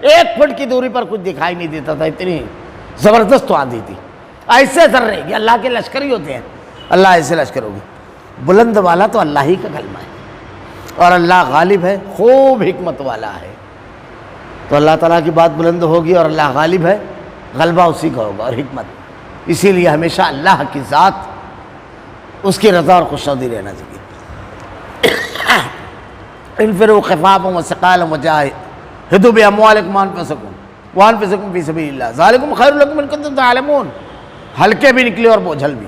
1 فٹ کی دوری پر کچھ دکھائی نہیں دیتا تھا، اتنی زبردست تو آندھی تھی. ایسے ذر رہے گی، اللہ کے لشکر ہی ہوتے ہیں. اللہ ایسے لشکر ہوگی. بلند والا تو اللہ ہی کا کلمہ ہے اور اللہ غالب ہے، خوب حکمت والا ہے. تو اللہ تعالیٰ کی بات بلند ہوگی اور اللہ غالب ہے، غلبہ اسی کا ہوگا اور حکمت. اسی لیے ہمیشہ اللہ کی ذات، اس کی رضا اور خوشنودی رہنا چاہیے. انفروا خفافا وثقالا وجاہدوا باموالکم وانفسکم فی سبیل اللہ ذالکم خیر لکم ان کنتم تعلمون. ہلکے بھی نکلے اور بوجھل بھی.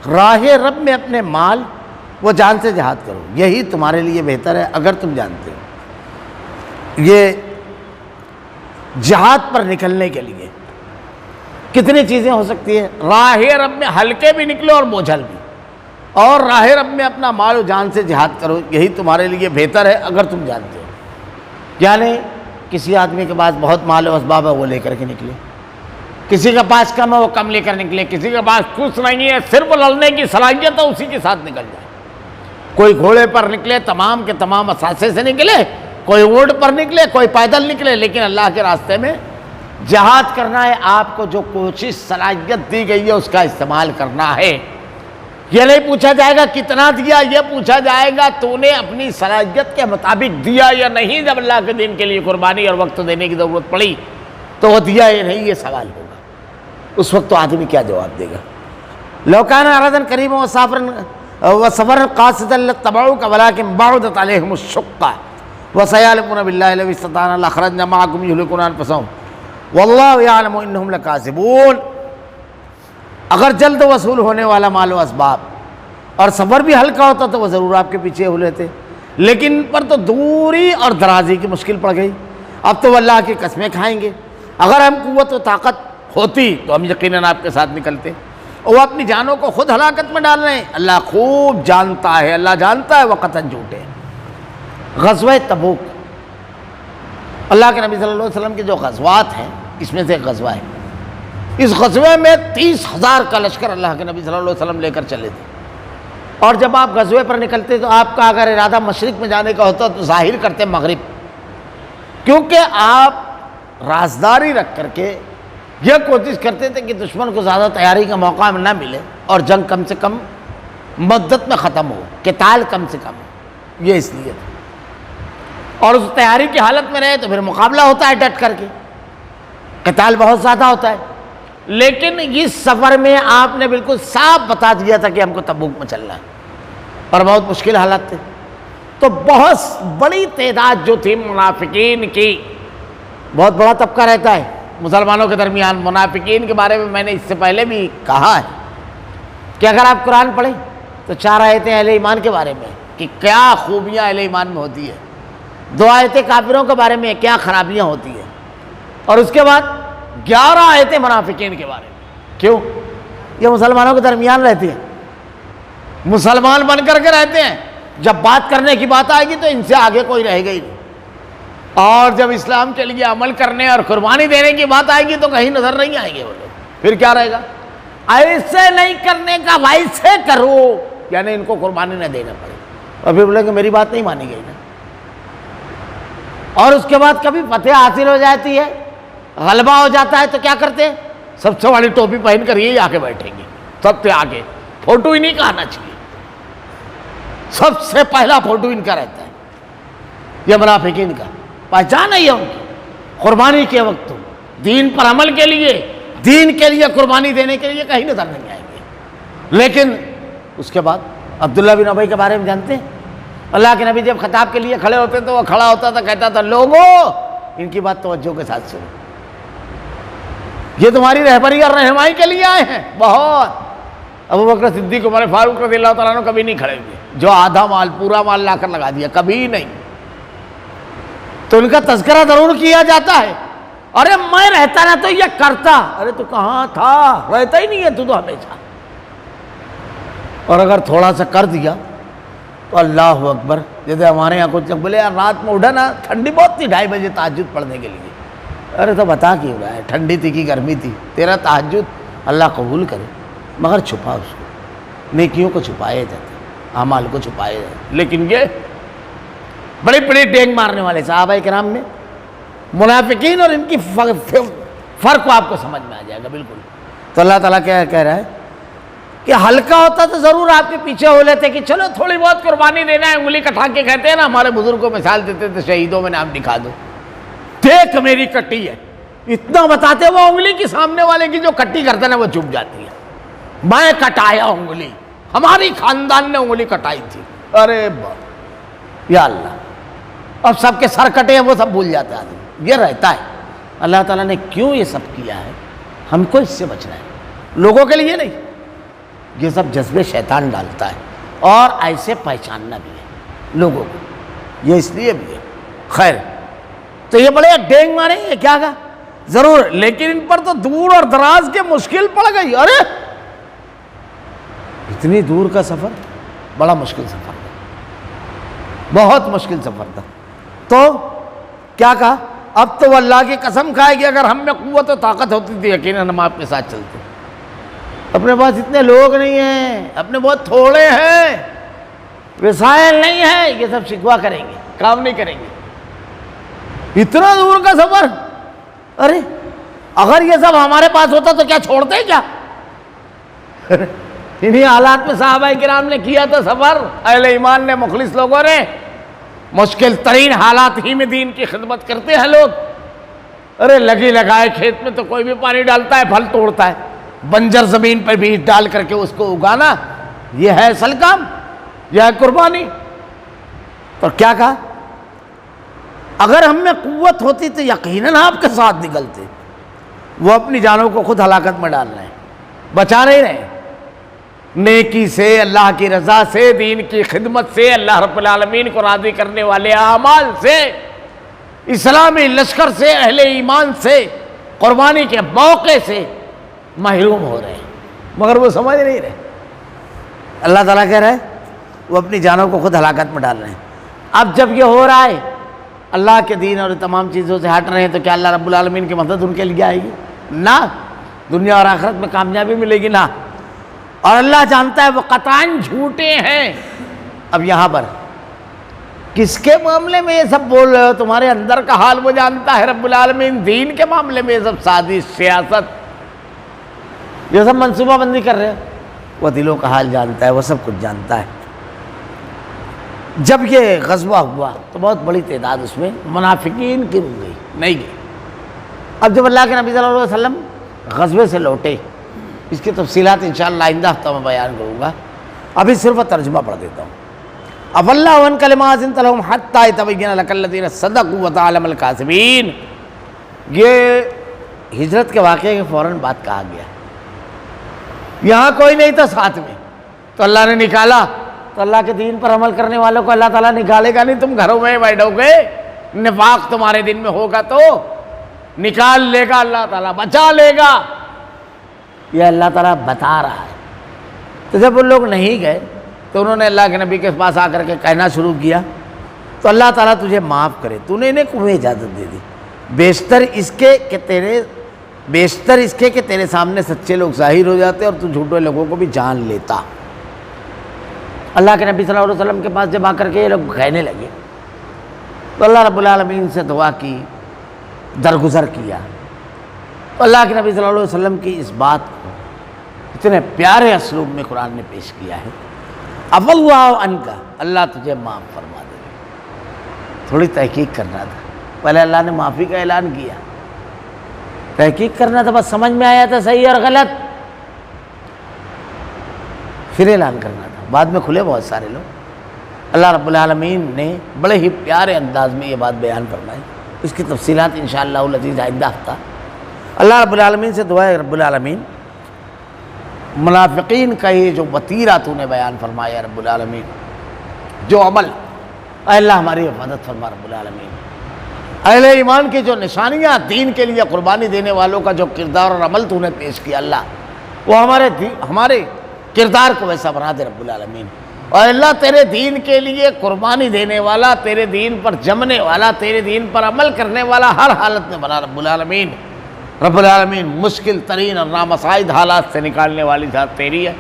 راہ رب میں اپنے مال و جان سے جہاد کرو، یہی تمہارے لیے بہتر ہے اگر تم جانتے ہو. یہ جہاد پر نکلنے کے لیے کتنی چیزیں ہو سکتی ہیں. راہ رب میں ہلکے بھی نکلو اور بوجھل بھی، اور راہ رب میں اپنا مال و جان سے جہاد کرو، یہی تمہارے لیے بہتر ہے اگر تم جانتے ہو. یعنی کسی آدمی کے پاس بہت مال و اسباب ہے وہ لے کر کے نکلے، کسی کے پاس کم ہے وہ کم لے کر نکلے، کسی کے پاس کچھ نہیں ہے صرف لڑنے کی صلاحیت ہے اسی کے ساتھ نکل جائے. کوئی گھوڑے پر نکلے، تمام کے تمام اثاثے سے نکلے، کوئی اونٹ پر نکلے، کوئی پیدل نکلے، لیکن اللہ کے راستے میں جہاد کرنا ہے. آپ کو جو کوشش صلاحیت دی گئی ہے اس کا استعمال کرنا ہے. یہ نہیں پوچھا جائے گا کتنا دیا، یہ پوچھا جائے گا تو نے اپنی صلاحیت کے مطابق دیا یا نہیں. جب اللہ کے دین کے لیے قربانی اور وقت دینے کی ضرورت پڑی تو وہ دیا یا نہیں، یہ سوال ہوگا. اس وقت تو آدمی کیا جواب دے گا؟ لو کان عرضا قریبا وسفرا قاصدا لاتبعوک ولکن بعدت علیہم الشقہ وسیحلفون باللہ لو استطعنا لخرجنا معکم یہلکون انفسہم واللہ یعلم انہم لکاذبون. اگر جلد وصول ہونے والا مال و اسباب اور سفر بھی ہلکا ہوتا تو وہ ضرور آپ کے پیچھے ہو لیتے، لیکن ان پر تو دوری اور درازی کی مشکل پڑ گئی. اب تو وہ اللہ کی قسمیں کھائیں گے. اگر ہم قوت و طاقت ہوتی تو ہم یقیناً آپ کے ساتھ نکلتے. وہ اپنی جانوں کو خود ہلاکت میں ڈال رہے ہیں. اللہ خوب جانتا ہے، اللہ جانتا ہے وہ قطعاً جھوٹے ہیں. غزوہ تبوک، اللہ کے نبی صلی اللہ علیہ وسلم کے جو غزوات ہیں اس میں سے ایک غزوہ ہے. اس غزوے میں 30,000 کا لشکر اللہ کے نبی صلی اللہ علیہ وسلم لے کر چلے تھے. اور جب آپ غزوے پر نکلتے تو آپ کا اگر ارادہ مشرق میں جانے کا ہوتا تو ظاہر کرتے مغرب، کیونکہ آپ رازداری رکھ کر کے یہ کوشش کرتے تھے کہ دشمن کو زیادہ تیاری کا موقع نہ ملے اور جنگ کم سے کم مدت میں ختم ہو، قتال کم سے کم ہو. یہ اس لیے تھا. اور اس تیاری کی حالت میں رہے تو پھر مقابلہ ہوتا ہے ڈٹ کر کے، قتال بہت زیادہ ہوتا ہے. لیکن اس سفر میں آپ نے بالکل صاف بتا دیا تھا کہ ہم کو تبوک میں چلنا ہے اور بہت مشکل حالات تھے. تو بہت بڑی تعداد جو تھی منافقین کی، بہت بڑا طبقہ رہتا ہے مسلمانوں کے درمیان. منافقین کے بارے میں میں نے اس سے پہلے بھی کہا ہے کہ اگر آپ قرآن پڑھیں تو 4 آیتیں اہل ایمان کے بارے میں کہ کیا خوبیاں اہل ایمان میں ہوتی ہے، 2 آیتیں کافروں کے بارے میں کیا خرابیاں ہوتی ہیں، اور اس کے بعد 11 آیتیں منافقین کے بارے میں. کیوں؟ یہ مسلمانوں کے درمیان رہتی ہیں، مسلمان بن کر کے رہتے ہیں. جب بات کرنے کی بات آئے گی تو ان سے آگے کوئی رہے گا ہی نہیں، اور جب اسلام کے لیے عمل کرنے اور قربانی دینے کی بات آئے گی تو کہیں نظر نہیں آئیں گے وہ لوگ. پھر کیا رہے گا؟ ایسے نہیں کرنے کا، ویسے کرو، یعنی ان کو قربانی نہ دینا پڑے. اور پھر بولے کہ میری بات نہیں مانی گئی نا. اور اس کے بعد کبھی فتح حاصل ہو جاتی ہے، غلبہ ہو جاتا ہے تو کیا کرتے ہیں؟ سب سے بڑی ٹوپی پہن کر یہی آگے بیٹھیں گے، سب سے آگے. فوٹو ہی نہیں کہنا چاہیے، سب سے پہلا فوٹو ان کا رہتا ہے. یہ منافقین کا پہچان ہے ان کی. قربانی کے وقت دین پر عمل کے لیے، دین کے لیے قربانی دینے کے لیے کہیں نظر نہیں آئیں گے. لیکن اس کے بعد عبداللہ بن ابی کے بارے میں جانتے ہیں؟ اللہ کے نبی جب خطاب کے لیے کھڑے ہوتے تو وہ کھڑا ہوتا تھا، کہتا تھا لوگوں ان کی بات توجہ کے ساتھ سنو، یہ تمہاری رہبری اور رہنمائی کے لیے آئے ہیں. بہت ابو بکر صدیق عمر فاروق رضی اللہ تعالیٰ عنہ کبھی نہیں کھڑے ہوئے جو آدھا مال پورا مال لا کر لگا دیا، کبھی نہیں. تو ان کا تذکرہ ضرور کیا جاتا ہے. ارے میں رہتا نا تو یہ کرتا. ارے تو کہاں تھا؟ رہتا ہی نہیں ہے تو ہمیشہ. اور اگر تھوڑا سا کر دیا تو اللہ اکبر. جیسے ہمارے یہاں کچھ بولے یار رات میں اٹھا نا، ٹھنڈی بہت تھی 2:30 بجے تہجد پڑھنے کے لیے. ارے تو بتا کیوں رہا ہے ٹھنڈی تھی کہ گرمی تھی؟ تیرا تہجد اللہ قبول کرے، مگر چھپا اس کو. نیکیوں کو چھپائے جاتے، اعمال کو چھپائے جاتے. لیکن یہ بڑی بڑی ڈینگ مارنے والے صحابہ کرام میں منافقین اور ان کی فرق کو آپ کو سمجھ میں آ جائے گا بالکل. تو اللہ تعالیٰ کیا کہہ رہا ہے کہ ہلکا ہوتا تو ضرور آپ کے پیچھے ہو لیتے کہ چلو تھوڑی بہت قربانی دینا ہے. انگلی کٹا کے کہتے ہیں نا، ہمارے بزرگ کو مثال دیتے تھے شہیدوں میں نام لکھا دو، دیکھ میری کٹی ہے، اتنا بتاتے وہ انگلی کی سامنے والے کی جو کٹی کرتے نا وہ چپ جاتی ہے. میں کٹایا انگلی، ہماری خاندان نے انگلی کٹائی تھی. ارے یا اللہ، اب سب کے سر کٹے ہیں وہ سب بھول جاتا ہے آدمی. یہ رہتا ہے. اللہ تعالیٰ نے کیوں یہ سب کیا ہے؟ ہم کو اس سے بچنا ہے، لوگوں کے لیے نہیں. یہ سب جذبے شیطان ڈالتا ہے، اور ایسے پہچاننا بھی ہے لوگوں کو، یہ اس لیے بھی ہے. خیر، تو یہ بڑے ڈینگ ماریں گے کیا کہا ضرور، لیکن ان پر تو دور اور دراز کے مشکل پڑ گئی. ارے اتنی دور کا سفر بڑا مشکل سفر تھا، بہت مشکل سفر تھا. تو کیا کہا؟ اب تو وہ اللہ کی قسم کھائے گی اگر ہم میں قوت و طاقت ہوتی تھی یقیناً ہم آپ کے ساتھ چلتے. اپنے پاس اتنے لوگ نہیں ہیں، اپنے بہت تھوڑے ہیں، وسائل نہیں ہیں، یہ سب شکوہ کریں گے، کام نہیں کریں گے. اتنا دور کا سفر. ارے اگر یہ سب ہمارے پاس ہوتا تو کیا چھوڑتے کیا؟ انہی حالات میں صحابہ کرام نے کیا تھا سفر. اہل ایمان نے، مخلص لوگوں نے. مشکل ترین حالات ہی میں دین کی خدمت کرتے ہیں لوگ. ارے لگی لگائے کھیت میں تو کوئی بھی پانی ڈالتا ہے پھل توڑتا ہے، بنجر زمین پر بیج ڈال کر کے اس کو اگانا، یہ ہے اصل کام، یہ ہے قربانی. اور کیا کہا؟ اگر ہم میں قوت ہوتی تو یقیناً آپ کے ساتھ نکلتے. وہ اپنی جانوں کو خود ہلاکت میں ڈال رہے ہیں، بچا نہیں رہے. نیکی سے، اللہ کی رضا سے، دین کی خدمت سے، اللہ رب العالمین کو راضی کرنے والے اعمال سے، اسلامی لشکر سے، اہل ایمان سے، قربانی کے موقع سے محروم ہو رہے ہیں، مگر وہ سمجھ نہیں رہے. اللہ تعالیٰ کہہ رہے ہیں وہ اپنی جانوں کو خود ہلاکت میں ڈال رہے ہیں. اب جب یہ ہو رہا ہے، اللہ کے دین اور تمام چیزوں سے ہٹ رہے ہیں، تو کیا اللہ رب العالمین کی مدد ان کے لیے آئے گی؟ نہ. دنیا اور آخرت میں کامیابی ملے گی نہ. اور اللہ جانتا ہے وہ قطعاً جھوٹے ہیں. اب یہاں پر کس کے معاملے میں یہ سب بول رہے ہو؟ تمہارے اندر کا حال وہ جانتا ہے رب العالمین. دین کے معاملے میں یہ سب سازش، سیاست، یہ سب منصوبہ بندی کر رہے ہیں. وہ دلوں کا حال جانتا ہے، وہ سب کچھ جانتا ہے. جب یہ غزوہ ہوا تو بہت بڑی تعداد اس میں منافقین کی رک گئی، نہیں گئی. اب جب اللہ کے نبی صلی اللہ علیہ وسلم غزوے سے لوٹے، اس کی تفصیلات انشاءاللہ آئندہ ہفتہ میں بیان کروں گا، ابھی صرف ترجمہ پڑھ دیتا ہوں۔ افاللہ عنک لما اذنت لهم حتی یتبین لک الذین صدقوا وتعلم الکاذبین۔ یہ ہجرت کے واقعے کے فوراً بعد کہا گیا، یہاں کوئی نہیں تھا ساتھ میں، تو اللہ نے نکالا، تو اللہ کے دین پر عمل کرنے والوں کو اللہ تعالیٰ نکالے گا نہیں، تم گھروں میں بیٹھو گے، نفاق تمہارے دل میں ہوگا تو نکال لے گا اللہ تعالیٰ، بچا لے گا، یہ اللہ تعالیٰ بتا رہا ہے۔ تو جب وہ لوگ نہیں گئے تو انہوں نے اللہ کے نبی کے پاس آ کر کے کہنا شروع کیا، تو اللہ تعالیٰ تجھے معاف کرے، تو نے انہیں تمہیں اجازت دے دی، بیشتر اس کے کہ تیرے سامنے سچے لوگ ظاہر ہو جاتے اور تو جھوٹے لوگوں کو بھی جان لیتا۔ اللہ کے نبی صلی اللہ علیہ وسلم کے پاس جب آ کر کے یہ لوگ کہنے لگے تو اللہ رب العالمین سے دعا کی، درگزر کیا، تو اللہ کے نبی صلی اللہ علیہ وسلم کی اس بات کو اتنے پیارے اسلوب میں قرآن نے پیش کیا ہے، افاللہ عنک، اللہ تجھے معاف فرما دے۔ تھوڑی تحقیق کرنا تھا، پہلے اللہ نے معافی کا اعلان کیا، تحقیق کرنا تھا، بس سمجھ میں آیا تھا صحیح اور غلط، پھر اعلان کرنا تھا، بعد میں کھلے بہت سارے لوگ۔ اللہ رب العالمین نے بڑے ہی پیارے انداز میں یہ بات بیان فرمائی، اس کی تفصیلات انشاءاللہ العزیز آئندہ ہفتہ۔ اللہ رب العالمین سے دعا ہے رب العالمین منافقین کا یہ جو وتیرہ تو نے بیان فرمایا رب العالمین، جو عمل، اے اللہ ہماری حفاظت فرما رب العالمین، اہل ایمان کی جو نشانیاں، دین کے لیے قربانی دینے والوں کا جو کردار اور عمل تو نے پیش کیا، اللہ وہ ہمارے کردار کو ویسا بنا دے رب العالمین، اور اللہ تیرے دین کے لیے قربانی دینے والا، تیرے دین پر جمنے والا، تیرے دین پر عمل کرنے والا ہر حالت میں بنا رب العالمین۔ رب العالمین مشکل ترین اور نامساعد حالات سے نکالنے والی ذات تیری ہے،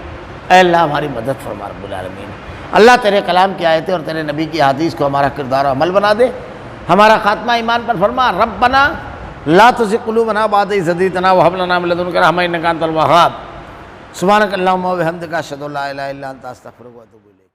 اے اللہ ہماری مدد فرما رب العالمین۔ اللہ تیرے کلام کی آیتیں اور تیرے نبی کی حدیث کو ہمارا کردار و عمل بنا دے، ہمارا خاتمہ ایمان پر فرما۔ ربنا لا تزغ قلوبنا بعد إذ هديتنا وهب لنا من لدنك رحمة إنك أنت الوهاب۔ سبحانك اللهم وبحمدك أشهد أن لا إله إلا أنت أستغفرك وأتوب إليك۔